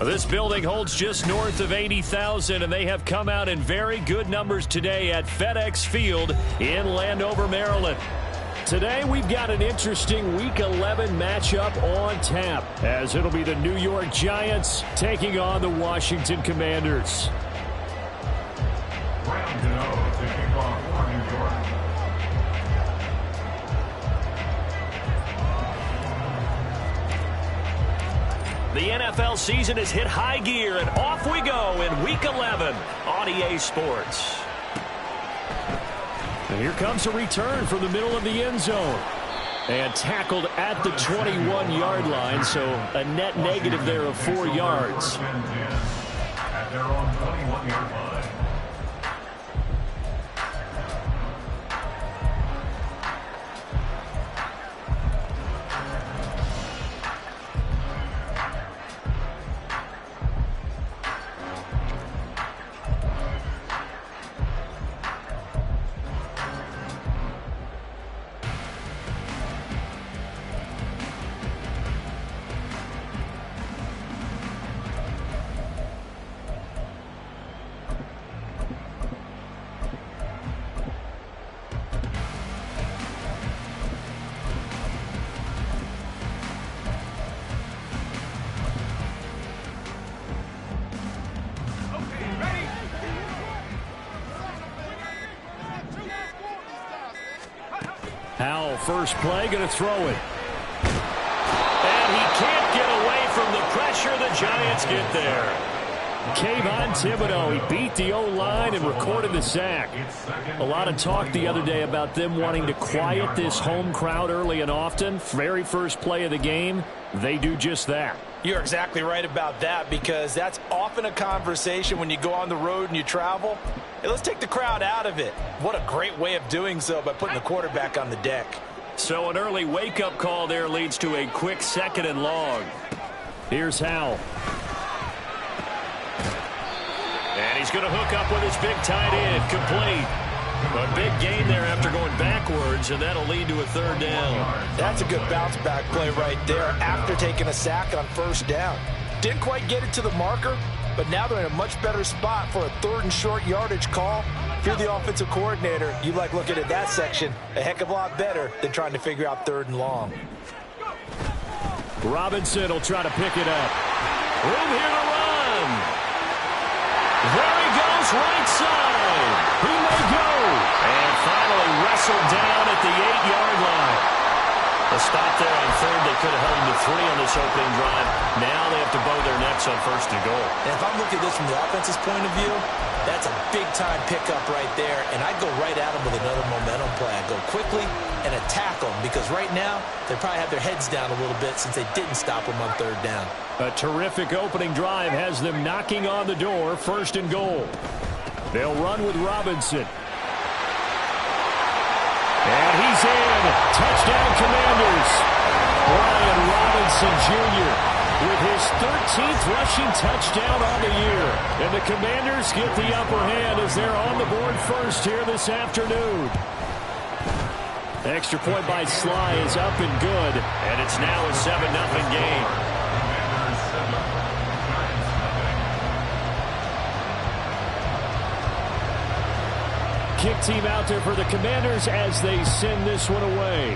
This building holds just north of 80,000, and they have come out in very good numbers today at FedEx Field in Landover, Maryland. Today, we've got an interesting Week 11 matchup on tap, as it'll be the New York Giants taking on the Washington Commanders. The NFL season has hit high gear, and off we go in Week 11 on EA Sports. And here comes a return from the middle of the end zone. And tackled at the 21-yard line, so a net negative there of 4 yards. At their own 21-yard line. Howell, first play, going to throw it. And he can't get away from the pressure. The Giants get there. Kayvon Thibodeaux, he beat the O-line and recorded the sack. A lot of talk the other day about them wanting to quiet this home crowd early and often. Very first play of the game, they do just that. You're exactly right about that, because that's often a conversation when you go on the road and you travel. Hey, let's take the crowd out of it. What a great way of doing so by putting the quarterback on the deck. So an early wake-up call there leads to a quick 2nd and long. Here's Howell. And he's going to hook up with his big tight end, complete. A big gain there after going backwards, and that'll lead to a 3rd down. That's a good bounce-back play right there after taking a sack on 1st down. Didn't quite get it to the marker, but now they're in a much better spot for a 3rd and short yardage call. If you're the offensive coordinator, you like looking at that section a heck of a lot better than trying to figure out 3rd and long. Robinson will try to pick it up. Room here to run. There he goes, right side. He may go. And finally wrestled down at the 8-yard line. A stop there on 3rd. They could have held him to 3 on this opening drive. Now they have to bow their necks on 1st and goal. And if I'm looking at this from the offense's point of view, that's a big-time pickup right there. And I'd go right at him with another momentum play. I'd go quickly and attack them, because right now they probably have their heads down a little bit since they didn't stop them on 3rd down. A terrific opening drive has them knocking on the door, 1st and goal. They'll run with Robinson. And he's in. Touchdown, Commanders. Brian Robinson Jr. with his 13th rushing touchdown on the year. And the Commanders get the upper hand as they're on the board first here this afternoon. Extra point by Sly is up and good. And it's now a 7-0 game. Kick team out there for the Commanders as they send this one away.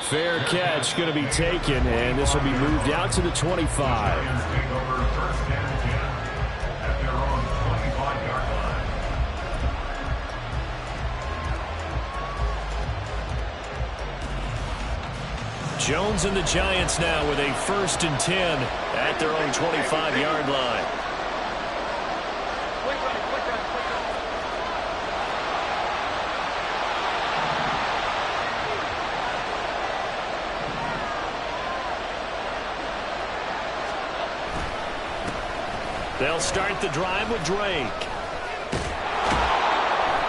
Fair catch going to be taken, and this will be moved out to the 25. Jones and the Giants now with a 1st and 10 at their own 25-yard line. They'll start the drive with Drake.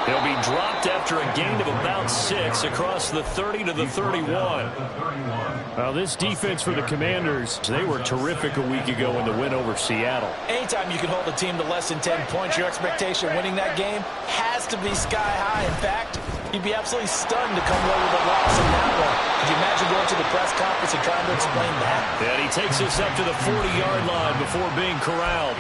He'll be dropped after a gain of about 6 across the 30 to the 31. Well, this defense for the Commanders, they were terrific a week ago in the win over Seattle. Anytime you can hold a team to less than 10 points, your expectation winning that game has to be sky high. In fact, You'd be absolutely stunned to come away with a loss in that one. Could you imagine going to the press conference and trying to explain that? And he takes us up to the 40-yard line before being corralled.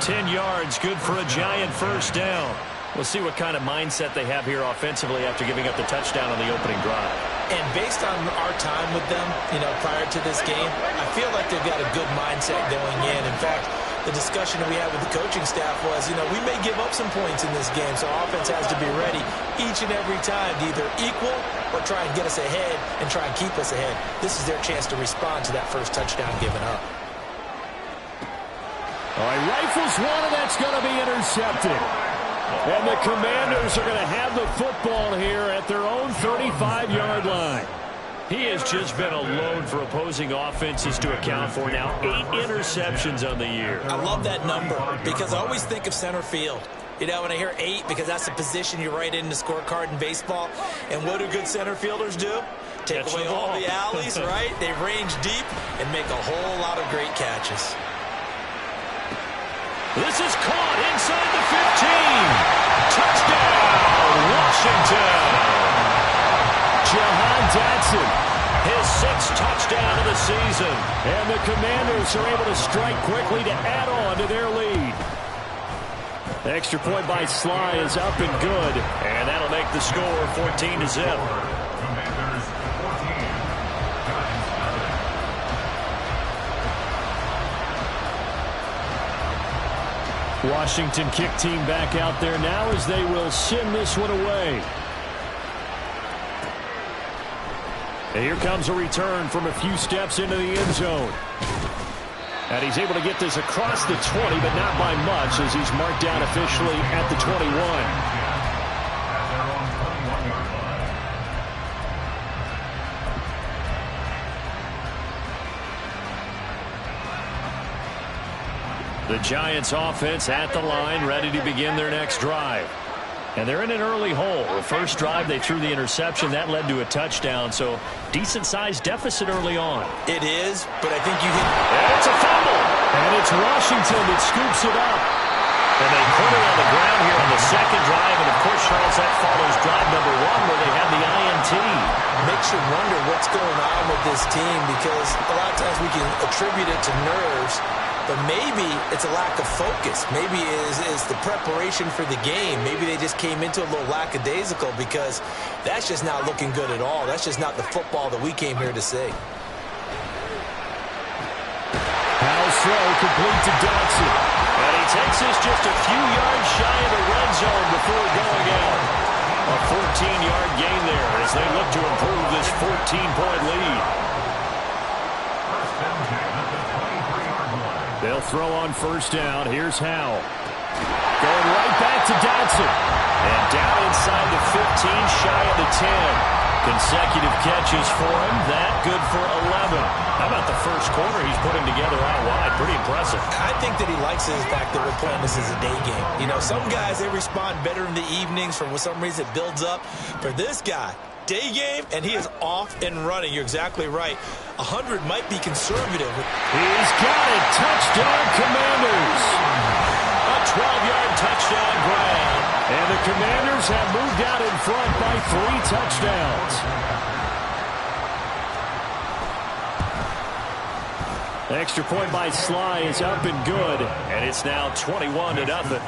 10 yards, good for a Giant first down. We'll see what kind of mindset they have here offensively after giving up the touchdown on the opening drive. And based on our time with them, prior to this game, I feel like they've got a good mindset going in. In fact, the discussion that we had with the coaching staff was, we may give up some points in this game, so our offense has to be ready each and every time to either equal or try and get us ahead and try and keep us ahead. This is their chance to respond to that first touchdown given up. All right, rifles one, and that's going to be intercepted. And the Commanders are going to have the football here at their own 35-yard line. He has just been a load for opposing offenses to account for now. 8 interceptions on the year. I love that number because I always think of center field. When I hear 8, because that's the position you write in the scorecard in baseball. And what do good center fielders do? Take away all the alleys, right? They range deep and make a whole lot of great catches. This is caught inside the 15. Touchdown, Washington. Jahan Dotson, his 6th touchdown of the season. And the Commanders are able to strike quickly to add on to their lead. The extra point by Sly is up and good. And that'll make the score 14-0. Commanders 14. Washington kick team back out there now as they will send this one away. And here comes a return from a few steps into the end zone. And he's able to get this across the 20, but not by much as he's marked down officially at the 21. At their own 21-yard line. The Giants offense at the line, ready to begin their next drive. And they're in an early hole. The first drive, they threw the interception. That led to a touchdown, so decent-sized deficit early on. It is, but I think you hit... And it's a fumble. And it's Washington that scoops it up. And they put it on the ground here on the second drive. And, of course, Charles, that follows drive number 1 where they had the INT. Makes you wonder what's going on with this team because a lot of times we can attribute it to nerves, but maybe it's a lack of focus. Maybe it's the preparation for the game. Maybe they just came into a little lackadaisical because that's just not looking good at all. That's just not the football that we came here to see. Powell's throw complete to Dotson. And he takes us just a few yards shy of the red zone before going out. A 14-yard gain there as they look to improve this 14-point lead. They'll throw on first down. Here's Howell. Going right back to Dotson. And down inside the 15, shy of the 10. Consecutive catches for him. That good for 11. How about the first quarter he's putting together out wide? Pretty impressive. I think that he likes the fact that we're playing this as a day game. Some guys, they respond better in the evenings. For some reason, it builds up. For this guy, day game, and he is off and running. You're exactly right. 100 might be conservative. He's got it. Touchdown, Commanders. A 12-yard touchdown grab. And the Commanders have moved out in front by 3 touchdowns. The extra point by Sly is up and good. And it's now 21-0.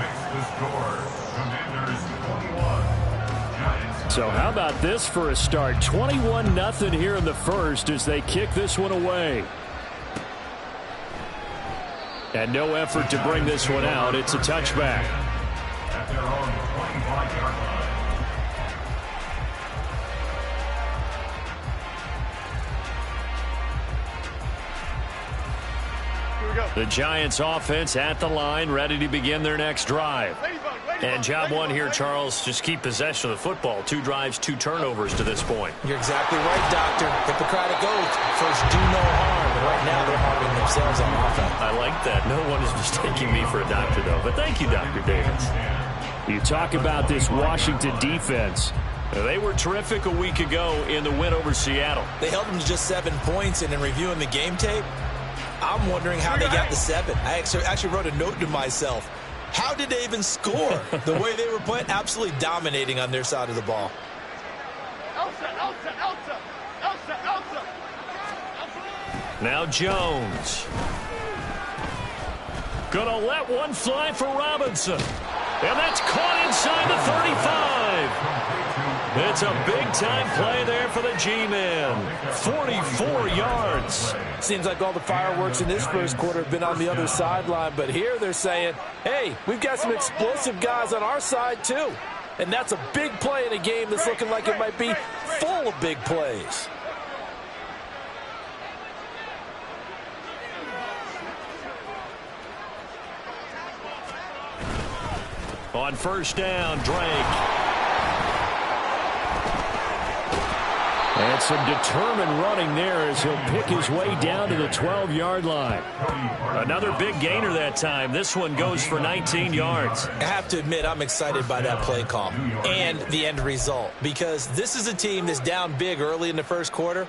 So how about this for a start? 21-0 here in the first as they kick this one away. And no effort to bring this one out. It's a touchback. At their own 25-yard line. The Giants offense at the line, ready to begin their next drive. And job 1 here, Charles, just keep possession of the football. 2 drives, 2 turnovers to this point. You're exactly right, Doctor. Hippocratic oath. First, do no harm. And right now, they're harming themselves on offense. I like that. No one is mistaking me for a doctor, though. But thank you, Dr. Davis. You talk about this Washington defense. They were terrific a week ago in the win over Seattle. They held them to just 7 points, and in reviewing the game tape, I'm wondering how they got the 7. I actually wrote a note to myself. How did they even score? The way they were playing, absolutely dominating on their side of the ball. Now Jones. Gonna let one fly for Robinson. And that's caught inside the 35. It's a big-time play there for the G-Man. 44 yards. Seems like all the fireworks in this first quarter have been on the other sideline, but here they're saying, hey, we've got some explosive guys on our side too. And that's a big play in a game that's looking like it might be full of big plays. On first down, Drake. And some determined running there as he'll pick his way down to the 12-yard line. Another big gainer that time. This one goes for 19 yards. I have to admit, I'm excited by that play call and the end result, because this is a team that's down big early in the first quarter,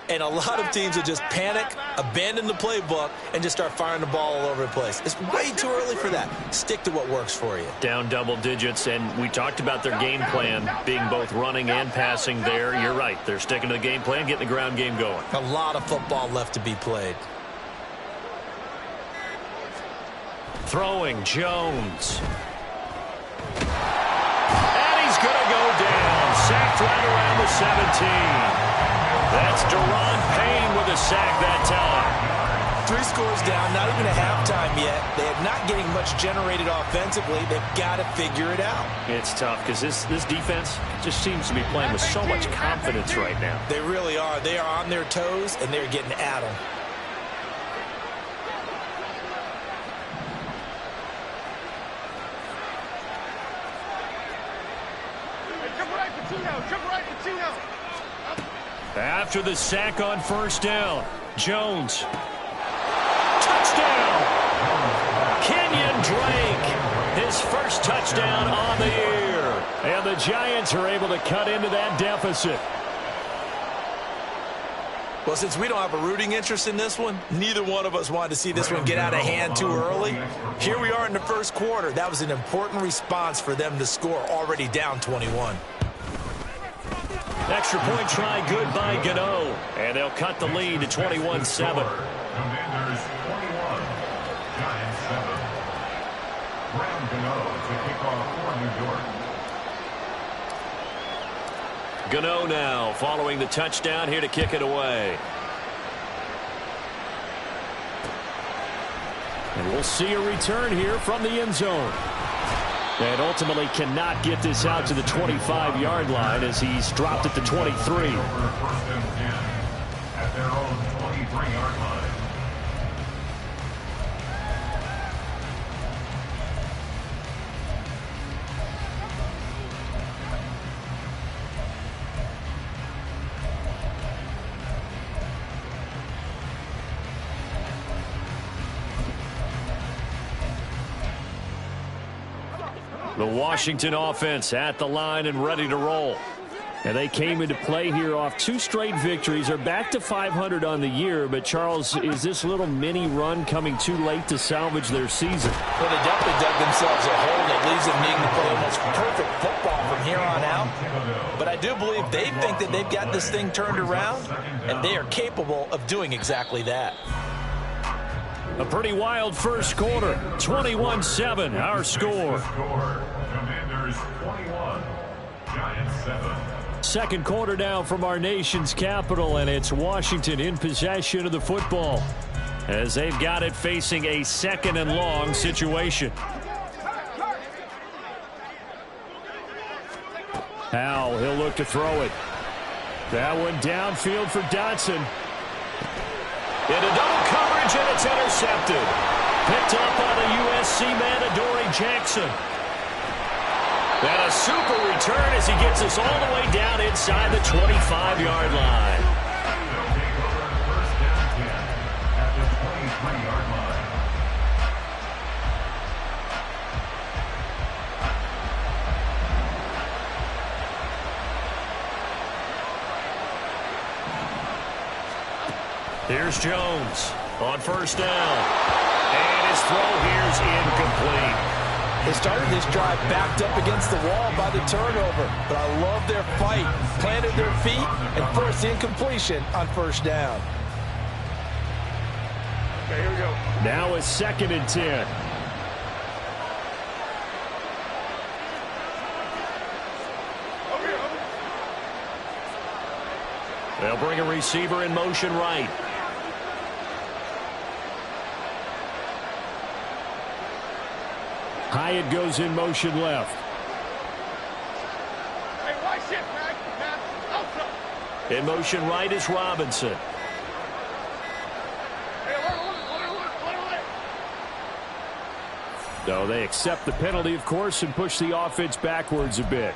and a lot of teams will just panic, abandon the playbook, and just start firing the ball all over the place. It's way too early for that. Stick to what works for you. Down double digits, and we talked about their game plan being both running and passing there. You're right. They're sticking to the game plan, getting the ground game going. A lot of football left to be played. Throwing, Jones. And he's going to go down. Sacked right around the 17. That's Daron Payne with a sack that time. 3 scores down, not even a halftime yet. They are not getting much generated offensively. They've got to figure it out. It's tough because this defense just seems to be playing with so much confidence right now. They really are. They are on their toes, and they're getting at them. After the sack on first down, Jones. Touchdown! Kenyon Drake, his first touchdown on the year. And the Giants are able to cut into that deficit. Well, since we don't have a rooting interest in this one, neither one of us wanted to see this one get out of hand too early. Here we are in the first quarter. That was an important response for them to score, already down 21. Extra point try good by Gano. And they'll cut the lead to 21-7. Commanders 21, Giants 7. Graham Gano to kick off for New York. Gano now following the touchdown here to kick it away. And we'll see a return here from the end zone. And ultimately cannot get this out to the 25-yard line as he's dropped at the 23. First and 10 at their own 23-yard line. The Washington offense at the line and ready to roll. And they came into play here off 2 straight victories. They're back to 500 on the year. But, Charles, is this little mini run coming too late to salvage their season? Well, they definitely dug themselves a hole that leaves them needing to play almost perfect football from here on out. But I do believe they think that they've got this thing turned around, and they are capable of doing exactly that. A pretty wild first quarter. 21-7, our score. Commanders 21, Giants 7. Second quarter now from our nation's capital, and it's Washington in possession of the football as they've got it facing a second and long situation. Howell, he'll look to throw it. That one downfield for Dotson. Into double coverage, and it's intercepted. Picked up by the USC man, Adoree Jackson. And a super return as he gets us all the way down inside the 25-yard line. They'll take over first down 10 at the 23-yard line. Here's Jones on first down. And his throw here's incomplete. They started this drive backed up against the wall by the turnover, but I love their fight, planted their feet, and forced the incompletion on first down. Okay, here we go. Now a 2nd and 10. Over here, over. They'll bring a receiver in motion right. Hyatt goes in motion left. Hey, why shit, Mac? Outside. In motion right is Robinson. Hey, alert. No, they accept the penalty, of course, and push the offense backwards a bit.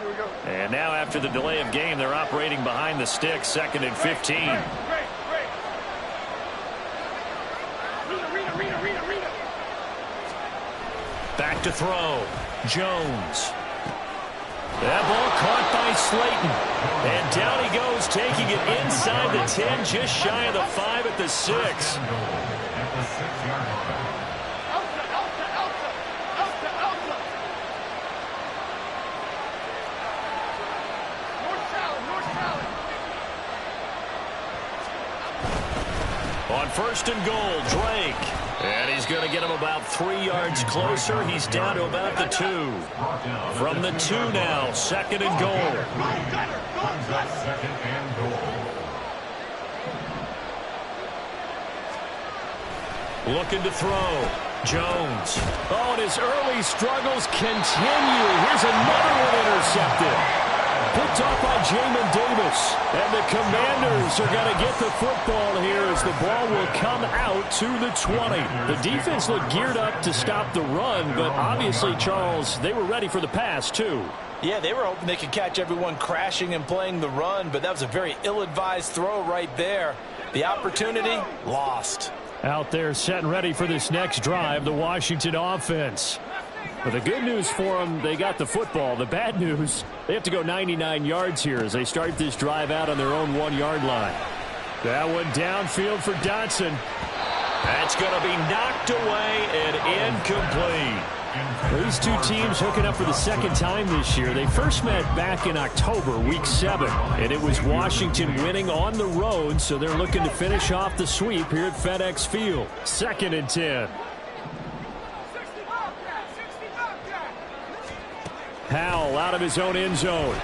Here we go. And now after the delay of game, they're operating behind the stick, 2nd and 15. Great. Rita. Back to throw. Jones. That ball caught by Slayton. And down he goes, taking it inside the 10, just shy of the 5 at the 6. At the 6-yard line. Outside. North Salad. On 1st and goal, Drake. And he's going to get him about 3 yards closer. He's down to about the 2. From the 2 now, 2nd and goal. Comes up 2nd and goal. Looking to throw. Jones. Oh, and his early struggles continue. Here's another one intercepted. Picked off by Jamin Davis. And the Commanders are going to get the football here as the ball will come out to the 20. The defense looked geared up to stop the run, but obviously, Charles, they were ready for the pass, too. Yeah, they were hoping they could catch everyone crashing and playing the run, but that was a very ill-advised throw right there. The opportunity, lost. Out there set and ready for this next drive, the Washington offense. But the good news for them, they got the football. The bad news, they have to go 99 yards here as they start this drive out on their own 1-yard line. That one downfield for Dotson. That's going to be knocked away and incomplete. These two teams hooking up for the 2nd time this year. They first met back in October, week 7, and it was Washington winning on the road, so they're looking to finish off the sweep here at FedEx Field. 2nd and 10. Howell out of his own end zone.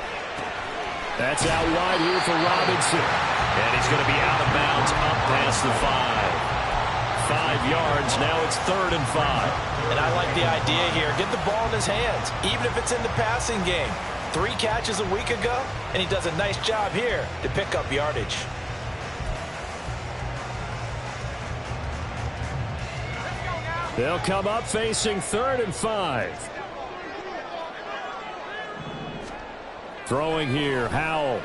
That's out wide here for Robinson. And he's going to be out of bounds up past the 5. 5 yards. Now it's 3rd and 5. And I like the idea here. Get the ball in his hands, even if it's in the passing game. 3 catches a week ago, and he does a nice job here to pick up yardage. They'll come up facing 3rd and 5. Throwing here, Howell.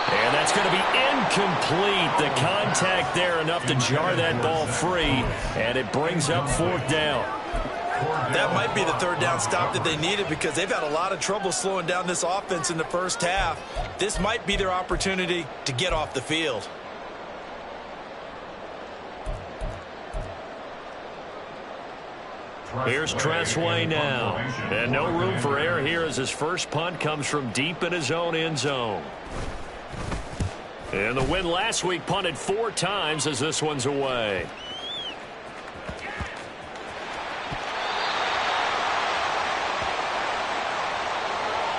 And that's going to be incomplete. The contact there enough to jar that ball free, and it brings up 4th down. That might be the 3rd down stop that they needed because they've had a lot of trouble slowing down this offense in the first half. This might be their opportunity to get off the field. Here's Tressway now. And no room for error here as his first punt comes from deep in his own end zone. And the win last week punted 4 times as this one's away.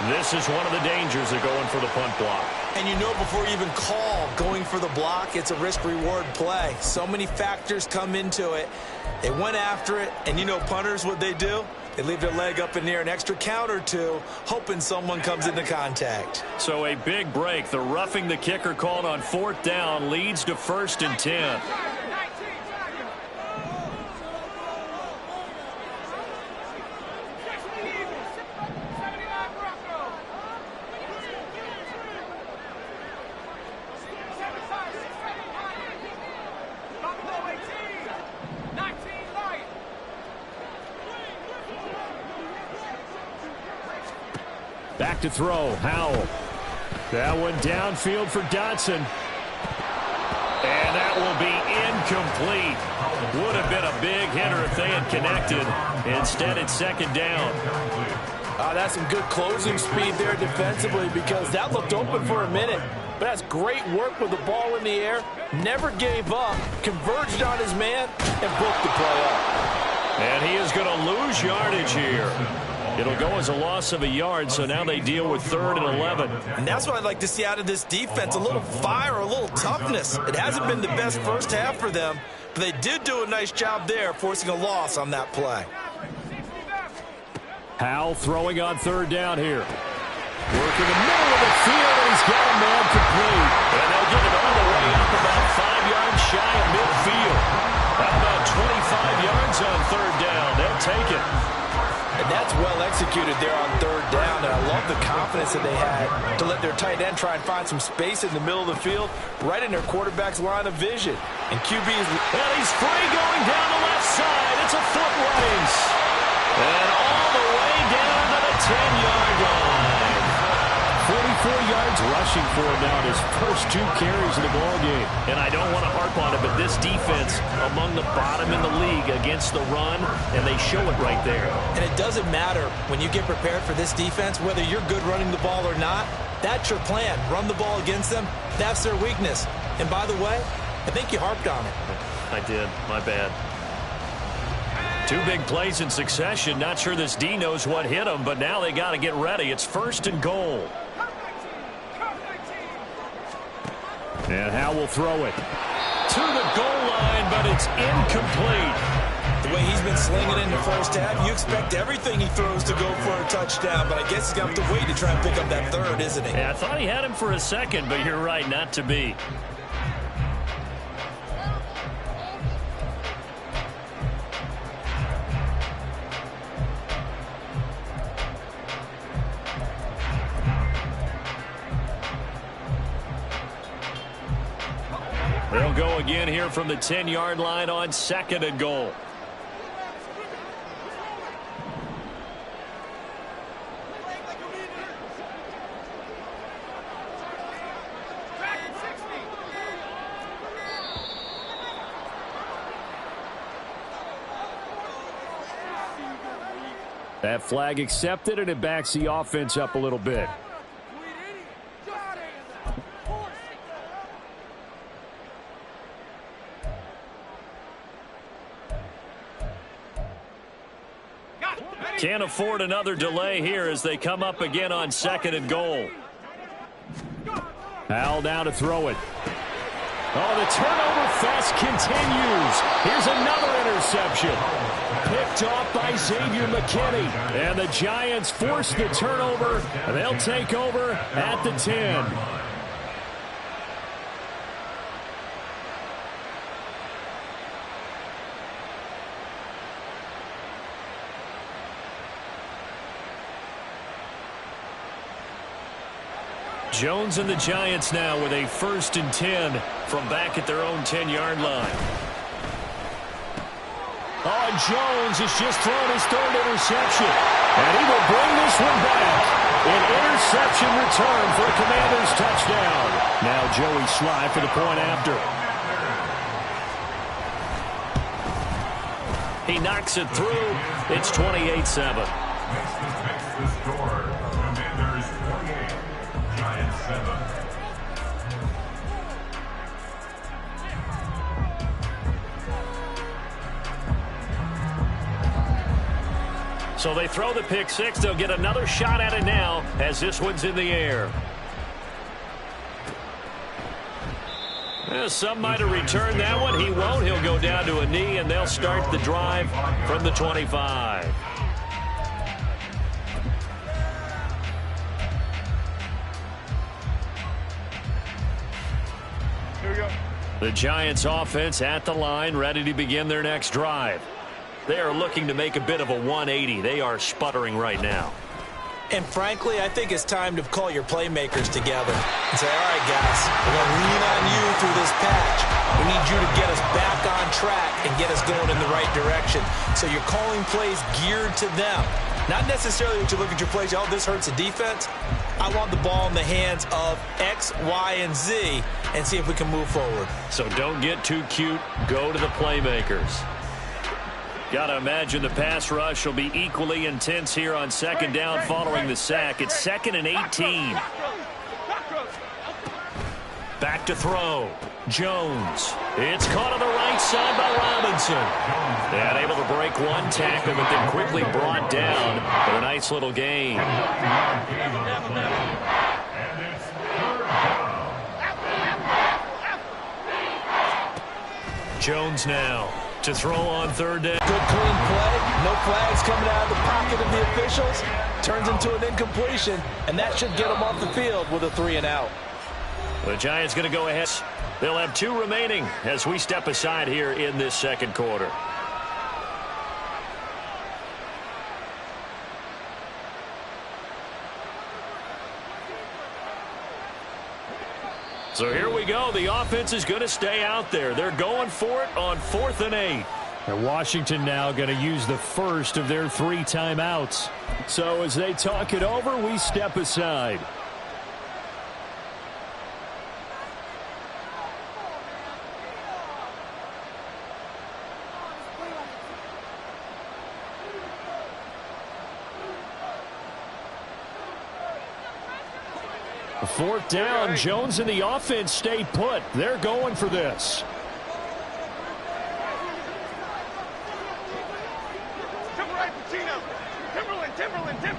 This is one of the dangers of going for the punt block. And you know before you even call going for the block, it's a risk-reward play. So many factors come into it. They went after it, and you know punters, what they do? They leave their leg up in the air an extra count or two, hoping someone comes into contact. So a big break. The roughing the kicker called on 4th down leads to 1st and 10. Back to throw, Howell. That one downfield for Dotson. And that will be incomplete. Would have been a big hitter if they had connected. Instead, it's second down. That's some good closing speed there defensively because that looked open for a minute. But that's great work with the ball in the air. Never gave up, converged on his man, and broke the play up. And he is going to lose yardage here. It'll go as a loss of a yard, so now they deal with 3rd and 11. And that's what I'd like to see out of this defense, a little fire, a little toughness. It hasn't been the best first half for them, but they did do a nice job there, forcing a loss on that play. Howell throwing on 3rd down here. Working the middle of the field, and he's got a man complete. And they'll get it all the way up about 5 yards shy of midfield. About 25 yards on 3rd down. They'll take it. And that's well executed there on 3rd down, and I love the confidence that they had to let their tight end try and find some space in the middle of the field, right in their quarterback's line of vision. And QB is... And he's free going down the left side. It's a foot race. And all the way down to the 10-yard line. 44 yards rushing for him now in his first 2 carries of the ball game. And I don't want to harp on it, but this defense among the bottom in the league against the run, and they show it right there. And it doesn't matter when you get prepared for this defense, whether you're good running the ball or not. That's your plan. Run the ball against them. That's their weakness. And by the way, I think you harped on it. I did. My bad. 2 big plays in succession. Not sure this D knows what hit him, but now they got to get ready. It's 1st and goal. And Howell will throw it to the goal line, but it's incomplete. The way he's been slinging in the first half, you expect everything he throws to go for a touchdown, but I guess he's going to have to wait to try and pick up that 3rd, isn't he? Yeah, I thought he had him for a second, but you're right, not to be. They'll go again here from the 10-yard line on 2nd and goal. That flag accepted, and it backs the offense up a little bit. Can't afford another delay here as they come up again on 2nd and goal. Howell now to throw it. Oh, the turnover fest continues. Here's another interception. Picked off by Xavier McKinney. And the Giants force the turnover. And they'll take over at the 10. Jones and the Giants now with a 1st and 10 from back at their own 10-yard line. Oh, and Jones has just thrown his 3rd interception. And he will bring this one back. An interception return for a Commanders touchdown. Now Joey Sly for the point after. He knocks it through. It's 28-7. The score, Commanders 28, Giants 7. So they throw the pick 6. They'll get another shot at it now as this one's in the air. Some might have returned that one. He won't. He'll go down to a knee, and they'll start the drive from the 25. Here we go. The Giants offense at the line, ready to begin their next drive. They are looking to make a bit of a 180. They are sputtering right now. And frankly, I think it's time to call your playmakers together and say, all right, guys, we're going to lean on you through this patch. We need you to get us back on track and get us going in the right direction. So you're calling plays geared to them. Not necessarily that you look at your plays, oh, this hurts the defense. I want the ball in the hands of X, Y, and Z and see if we can move forward. So don't get too cute. Go to the playmakers. Got to imagine the pass rush will be equally intense here on second down following the sack. It's 2nd and 18. Back to throw. Jones. It's caught on the right side by Robinson. And able to break one tackle, but then quickly brought down for a nice little gain. Jones now to throw on 3rd down. Good clean play. No flags coming out of the pocket of the officials. Turns into an incompletion, and that should get them off the field with a 3-and-out. The Giants going to go ahead. They'll have 2 remaining as we step aside here in this second quarter. So here we go. The offense is going to stay out there. They're going for it on 4th and 8. And Washington now going to use the first of their 3 timeouts. So as they talk it over, we step aside. Fourth down, Jones and the offense stayed put. They're going for this. Timberland.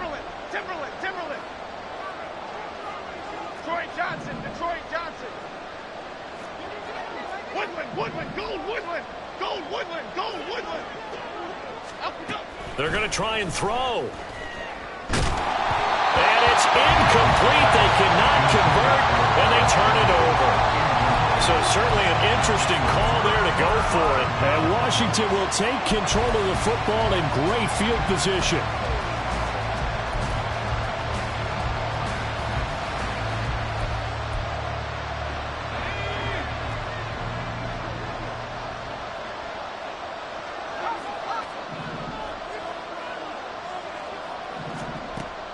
Detroit Johnson. Woodland. They're going to try and throw. And it's incomplete. They cannot convert, and they turn it over. So certainly an interesting call there to go for it. And Washington will take control of the football in great field position.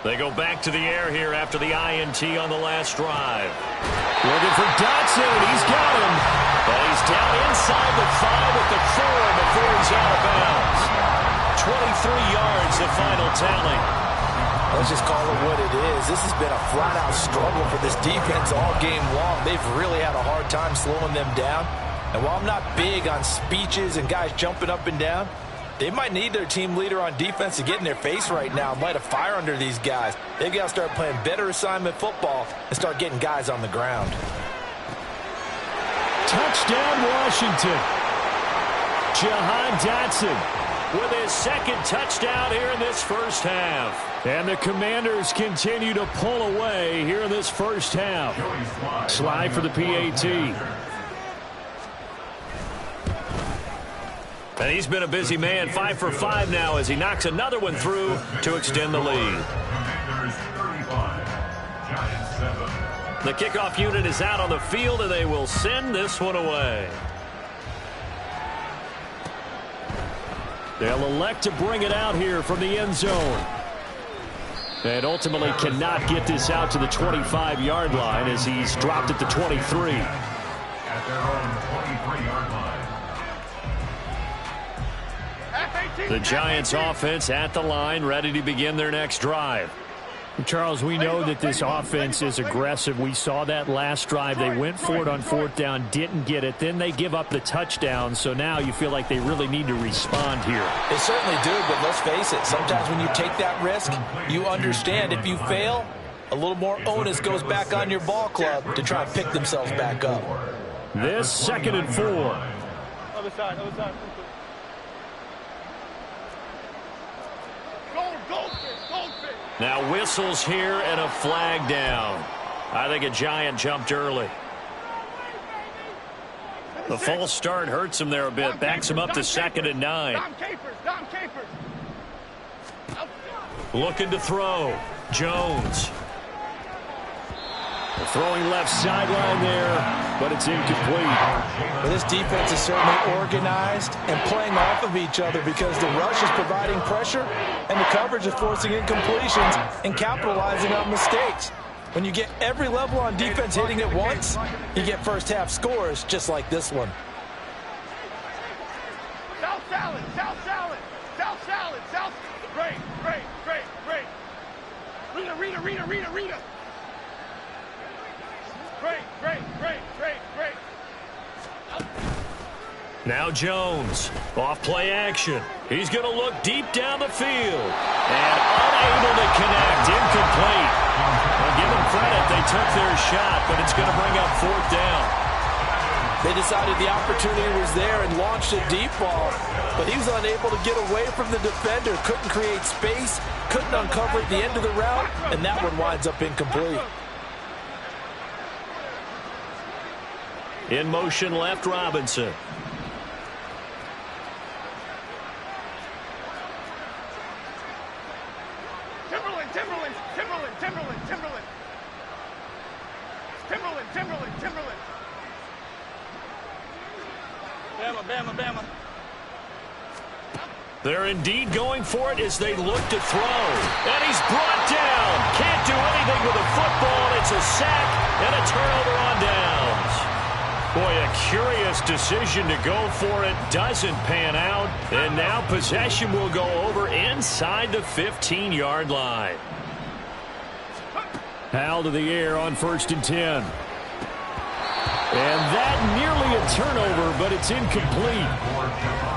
They go back to the air here after the INT on the last drive. Looking for Dotson. He's got him. And he's down inside the 5 at the 4 before he's out of bounds. 23 yards, the final tally. Let's just call it what it is. This has been a flat-out struggle for this defense all game long. They've really had a hard time slowing them down. And while I'm not big on speeches and guys jumping up and down, they might need their team leader on defense to get in their face right now and light a fire under these guys. They've got to start playing better assignment football and start getting guys on the ground. Touchdown, Washington. Jahan Dotson with his 2nd touchdown here in this first half. And the Commanders continue to pull away here in this first half. Slide for the PAT. And he's been a busy man, 5 for 5 now as he knocks another one through to extend the lead. The kickoff unit is out on the field, and they will send this one away. They'll elect to bring it out here from the end zone. And ultimately cannot get this out to the 25-yard line as he's dropped at the 23. At their own 23-yard line. The Giants offense at the line, ready to begin their next drive. Charles, we know that this offense is aggressive. We saw that last drive. They went for it on 4th down, didn't get it. Then they give up the touchdown. So now you feel like they really need to respond here. They certainly do, but let's face it. Sometimes when you take that risk, you understand if you fail, a little more onus goes back on your ball club to try and pick themselves back up. This 2nd and 4. Other side. Goldfish. Now whistles here and a flag down. I think a Giant jumped early. The false start hurts him there a bit. Backs him up to 2nd and 9. Dom Capers. Looking to throw. Jones. Throwing left sideline there, but it's incomplete. Well, this defense is certainly organized and playing off of each other because the rush is providing pressure and the coverage is forcing incompletions and capitalizing on mistakes. When you get every level on defense hitting at once, you get first half scores just like this one. South salad, south salad, south salad, south. Great, great, great, great. Rita, Rita, Rita, Rita, Rita. Great, great, great, great, great. Now Jones, off play action. He's going to look deep down the field. And unable to connect, incomplete. Well, give them credit, they took their shot, but it's going to bring up fourth down. They decided the opportunity was there and launched a deep ball, but he was unable to get away from the defender, couldn't create space, couldn't uncover at the end of the route, and that one winds up incomplete. In motion left, Robinson. Timberland, Timberland, Timberland, Timberland, Timberland. Timberland, Timberland, Timberland. Bama, Bama, Bama. They're indeed going for it as they look to throw. And he's brought down. Can't do anything with a football. It's a sack and a turnover on downs. Boy, a curious decision to go for it. Doesn't pan out. And now possession will go over inside the 15-yard line. Hal to the air on 1st and 10. And that nearly a turnover, but it's incomplete.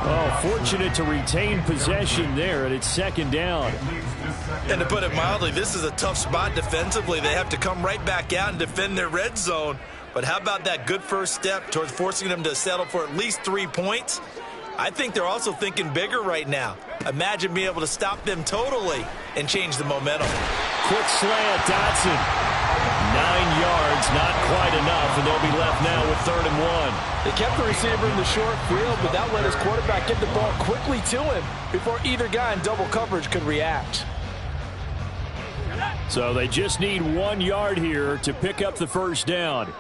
Oh, fortunate to retain possession there, and it's 2nd down. And to put it mildly, this is a tough spot defensively. They have to come right back out and defend their red zone. But how about that good first step towards forcing them to settle for at least 3 points? I think they're also thinking bigger right now. Imagine being able to stop them totally and change the momentum. Quick slant, Dotson. 9 yards, not quite enough, and they'll be left now with 3rd and 1. They kept the receiver in the short field, but that let his quarterback get the ball quickly to him before either guy in double coverage could react. So they just need 1 yard here to pick up the first down.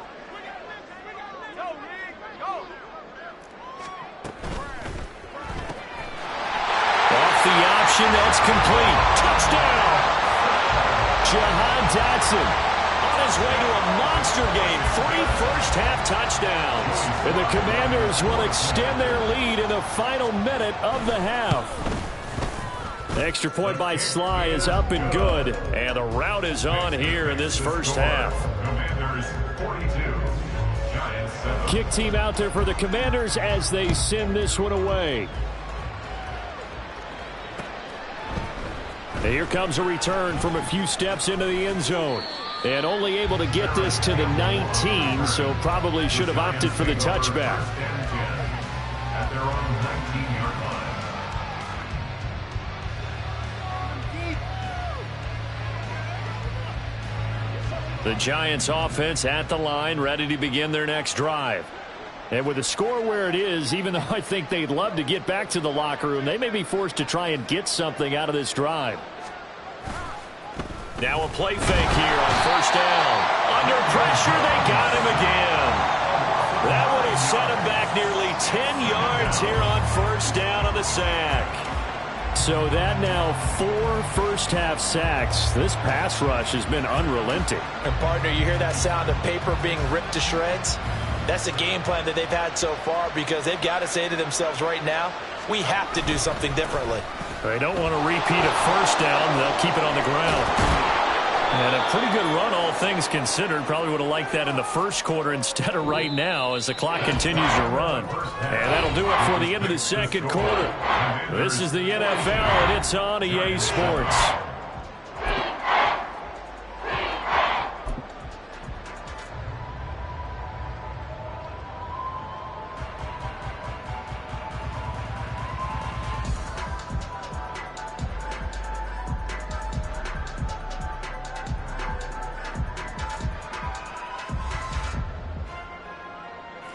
That's complete. Touchdown! Jahan Dotson on his way to a monster game. 3 first-half touchdowns. And the Commanders will extend their lead in the final minute of the half. The extra point by Sly is up and good. And the route is on here in this first half. Commanders 42, Giants 7. Kick team out there for the Commanders as they send this one away. Here comes a return from a few steps into the end zone. And only able to get this to the 19, so probably should have opted for the touchback. At their own 19-yard line. The Giants offense at the line, ready to begin their next drive. And with the score where it is, even though I think they'd love to get back to the locker room, they may be forced to try and get something out of this drive. Now a play fake here on 1st down. Under pressure, they got him again. That would have set him back nearly 10 yards here on 1st down on the sack. So that now 4 first-half sacks. This pass rush has been unrelenting. And, partner, you hear that sound of paper being ripped to shreds? That's the game plan that they've had so far because they've got to say to themselves right now, we have to do something differently. They don't want to repeat a 1st down. They'll keep it on the ground. And a pretty good run, all things considered. Probably would have liked that in the first quarter instead of right now as the clock continues to run. And that'll do it for the end of the second quarter. This is the NFL, and it's on EA Sports.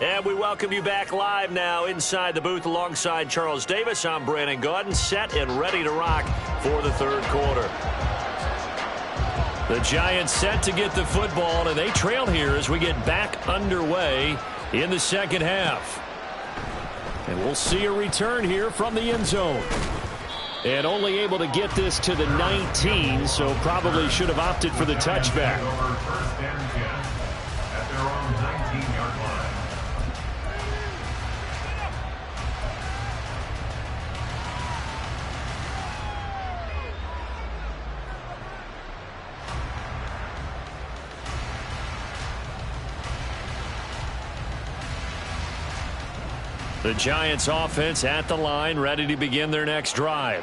And we welcome you back live now inside the booth alongside Charles Davis. I'm Brandon Gaudin, set and ready to rock for the third quarter. The Giants set to get the football, and they trail here as we get back underway in the second half. And we'll see a return here from the end zone. And only able to get this to the 19, so probably should have opted for the touchback. First and 10 at their own 19-yard line. The Giants offense at the line, ready to begin their next drive.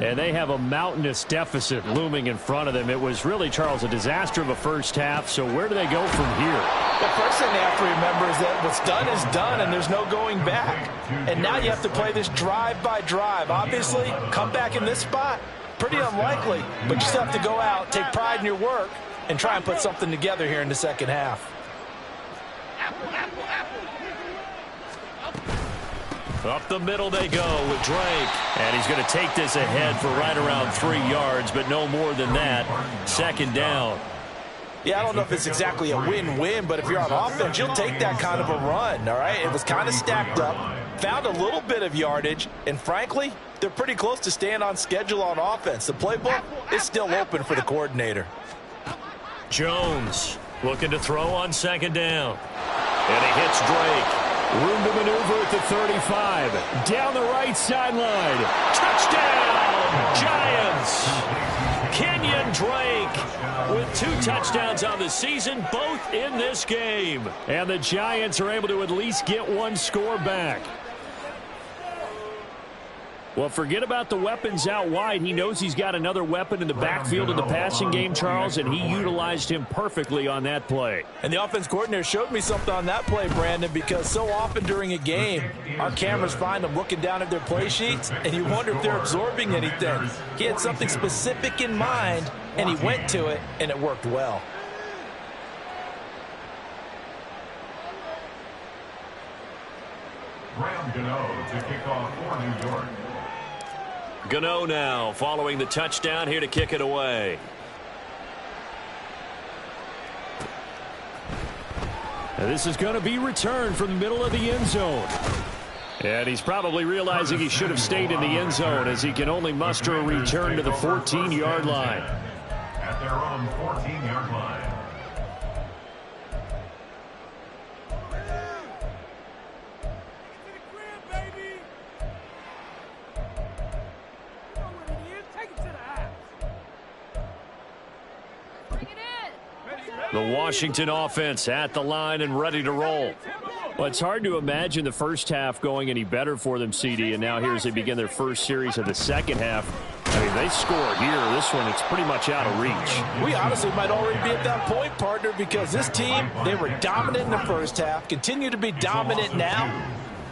And they have a mountainous deficit looming in front of them. It was really, Charles, a disaster of a first half. So where do they go from here? The first thing they have to remember is that what's done is done, and there's no going back. And now you have to play this drive by drive. Obviously, come back in this spot, pretty unlikely. But you still have to go out, take pride in your work, and try and put something together here in the second half. Up the middle they go with Drake. And he's going to take this ahead for right around 3 yards, but no more than that. Second down. Yeah, I don't know if it's exactly a win-win, but if you're on offense, you'll take that kind of a run, all right? It was kind of stacked up, found a little bit of yardage, and frankly, they're pretty close to staying on schedule on offense. The playbook is still open for the coordinator. Jones looking to throw on second down. And he hits Drake. Room to maneuver at the 35. Down the right sideline. Touchdown, Giants. Kenyon Drake with 2 touchdowns on the season, both in this game. And the Giants are able to at least get 1 score back. Well, forget about the weapons out wide. He knows he's got another weapon in the backfield in the passing game, Charles, and he utilized him perfectly on that play. And the offense coordinator showed me something on that play, Brandon, because so often during a game, our cameras find them looking down at their play sheets, and you wonder if they're absorbing anything. He had something specific in mind, and he went to it, and it worked well. Graham Gano to kick off for New York. Gano now following the touchdown here to kick it away. Now this is going to be returned from the middle of the end zone. And he's probably realizing he should have stayed in the end zone as he can only muster a return to the 14-yard line. At their own 14-yard line. The Washington offense at the line and ready to roll. Well, it's hard to imagine the first half going any better for them, CD, and now here as they begin their first series of the second half. I mean, they score here. This one, it's pretty much out of reach. We honestly might already be at that point, partner, because this team, they were dominant in the first half, continue to be dominant now,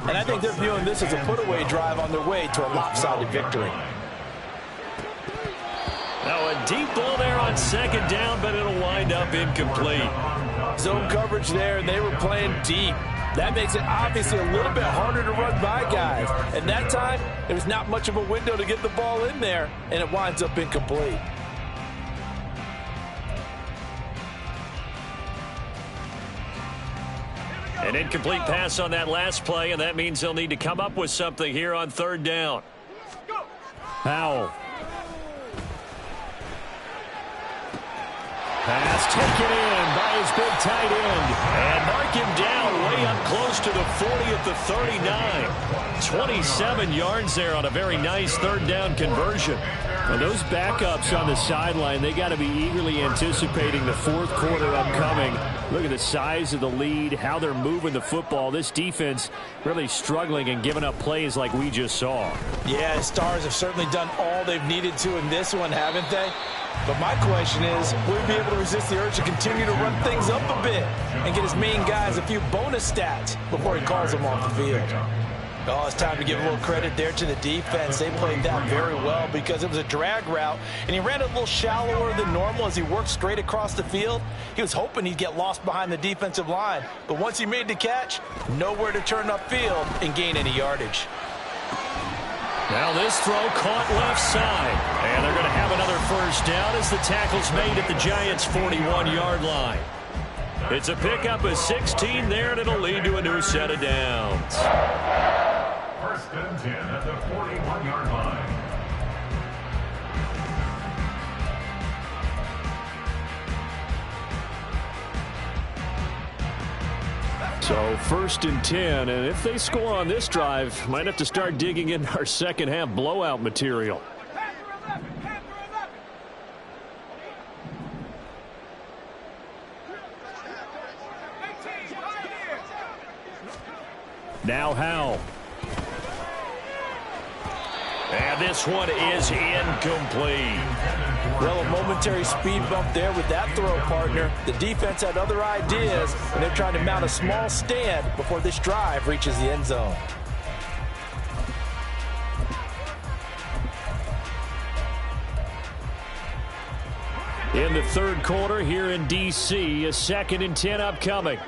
and I think they're viewing this as a put-away drive on their way to a lopsided victory. Now a deep ball there on second down, but it'll wind up incomplete. Zone coverage there, and they were playing deep. That makes it obviously a little bit harder to run by guys. And that time, there was not much of a window to get the ball in there, and it winds up incomplete. An incomplete pass on that last play, and that means they'll need to come up with something here on third down. Powell. Pass taken in by his big tight end. And mark him down way up close to the 40 at the 39. 27 yards there on a very nice third down conversion. Well, those backups on the sideline, they got to be eagerly anticipating the fourth quarter upcoming. Look at the size of the lead, how they're moving the football. This defense really struggling and giving up plays like we just saw. Yeah, Stars have certainly done all they've needed to in this one, haven't they? But my question is, will he be able to resist the urge to continue to run things up a bit and get his main guys a few bonus stats before he calls them off the field? Oh, it's time to give a little credit there to the defense. They played that very well because it was a drag route, and he ran a little shallower than normal as he worked straight across the field. He was hoping he'd get lost behind the defensive line, but once he made the catch, nowhere to turn upfield and gain any yardage. Now this throw caught left side, and they're going to have another first down as the tackle's made at the Giants' 41-yard line. It's a pickup of 16 there, and it'll lead to a new set of downs. First and 10 at the 41-yard line. So 1st and 10, and if they score on this drive, might have to start digging in our second half blowout material. Now Howell. And this one is incomplete. Well, a momentary speed bump there with that throw, partner. The defense had other ideas, and they're trying to mount a small stand before this drive reaches the end zone. In the third quarter here in D.C., a 2nd and 10 upcoming.